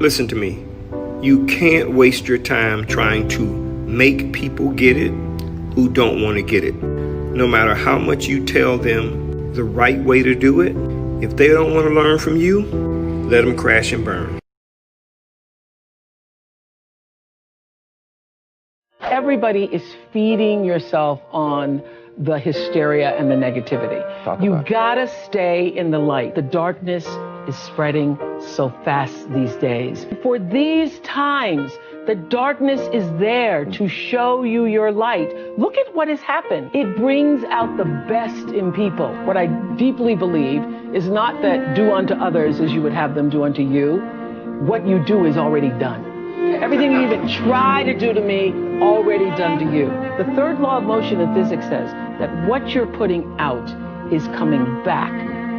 Listen to me. You can't waste your time trying to make people get it who don't want to get it. No matter how much you tell them the right way to do it, if they don't want to learn from you, let them crash and burn. Everybody is feeding yourself on the hysteria and the negativity. You gotta stay in the light. The darkness is spreading so fast these days. For these times, the darkness is there to show you your light. Look at what has happened. It brings out the best in people. What I deeply believe is not that do unto others as you would have them do unto you. What you do is already done. Everything you even try to do to me, already done to you. The third law of motion in physics says that what you're putting out is coming back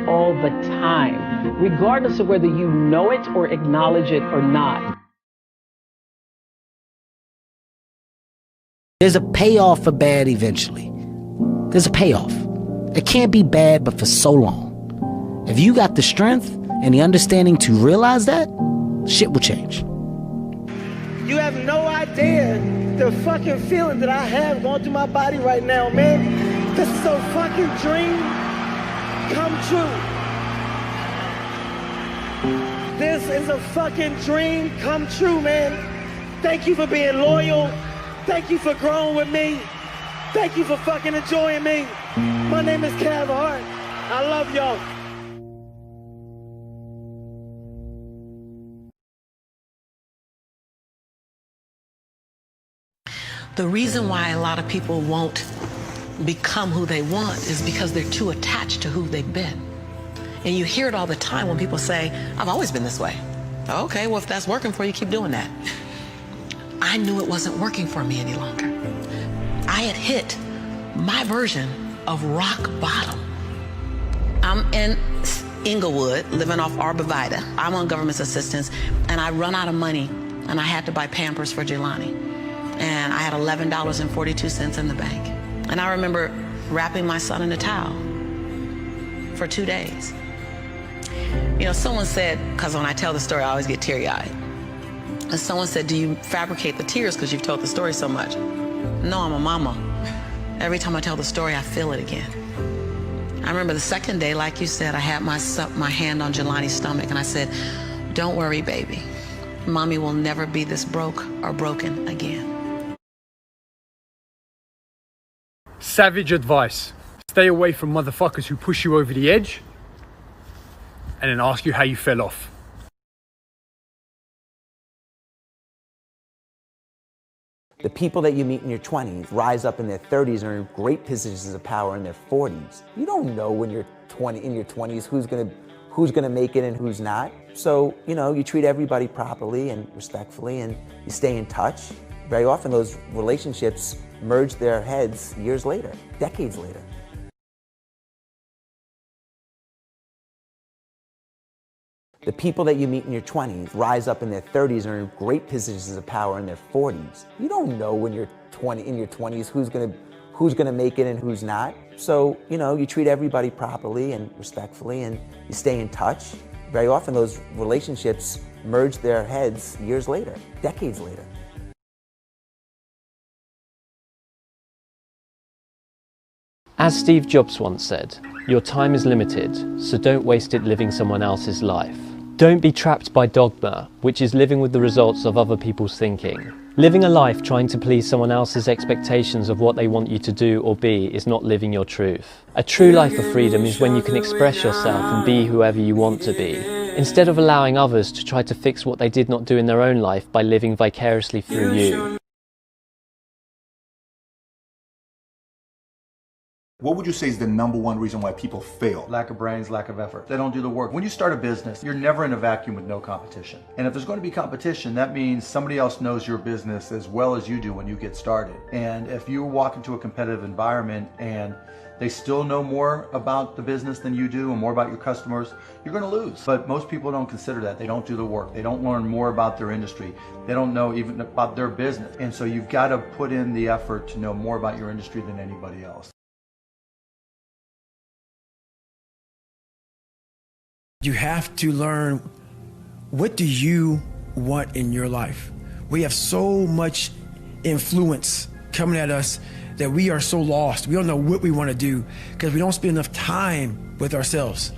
all the time, regardless of whether you know it or acknowledge it or not. There's a payoff for bad eventually. There's a payoff. It can't be bad, but for so long. If you got the strength and the understanding to realize that, shit will change. You have no idea the fucking feeling that I have going through my body right now, man. This is a fucking dream come true. This is a fucking dream come true, man. Thank you for being loyal. Thank you for growing with me. Thank you for fucking enjoying me. My name is Cav Hart. I love y'all. The reason why a lot of people won't become who they want is because they're too attached to who they've been. And you hear it all the time when people say, I've always been this way. Okay, well, if that's working for you, keep doing that. I knew it wasn't working for me any longer. I had hit my version of rock bottom. I'm in Inglewood, living off Arborvitae. I'm on government assistance, and I run out of money, and I had to buy Pampers for Jelani. And I had $11.42 in the bank. And I remember wrapping my son in a towel for 2 days. You know, someone said, because when I tell the story, I always get teary-eyed. And someone said, do you fabricate the tears because you've told the story so much? No, I'm a mama. Every time I tell the story, I feel it again. I remember the second day, like you said, I had my hand on Jelani's stomach, and I said, don't worry, baby. Mommy will never be this broke or broken again. Savage advice. Stay away from motherfuckers who push you over the edge and then ask you how you fell off. The people that you meet in your 20s rise up in their 30s and are in great positions of power in their 40s. You don't know when you're in your 20s who's gonna make it and who's not. So, you know, you treat everybody properly and respectfully, and you stay in touch. Very often those relationships merge their heads years later, decades later. The people that you meet in your 20s rise up in their 30s and are in great positions of power in their 40s. You don't know when you're in your 20s who's gonna make it and who's not. So, you know, you treat everybody properly and respectfully, and you stay in touch. Very often those relationships merge their heads years later, decades later. As Steve Jobs once said, your time is limited, so don't waste it living someone else's life. Don't be trapped by dogma, which is living with the results of other people's thinking. Living a life trying to please someone else's expectations of what they want you to do or be is not living your truth. A true life of freedom is when you can express yourself and be whoever you want to be, instead of allowing others to try to fix what they did not do in their own life by living vicariously through you. What would you say is the #1 reason why people fail? Lack of brains, lack of effort. They don't do the work. When you start a business, you're never in a vacuum with no competition. And if there's going to be competition, that means somebody else knows your business as well as you do when you get started. And if you walk into a competitive environment and they still know more about the business than you do and more about your customers, you're going to lose. But most people don't consider that. They don't do the work. They don't learn more about their industry. They don't know even about their business. And so you've got to put in the effort to know more about your industry than anybody else. You have to learn, what do you want in your life. We have so much influence coming at us that we are so lost. We don't know what we want to do because we don't spend enough time with ourselves.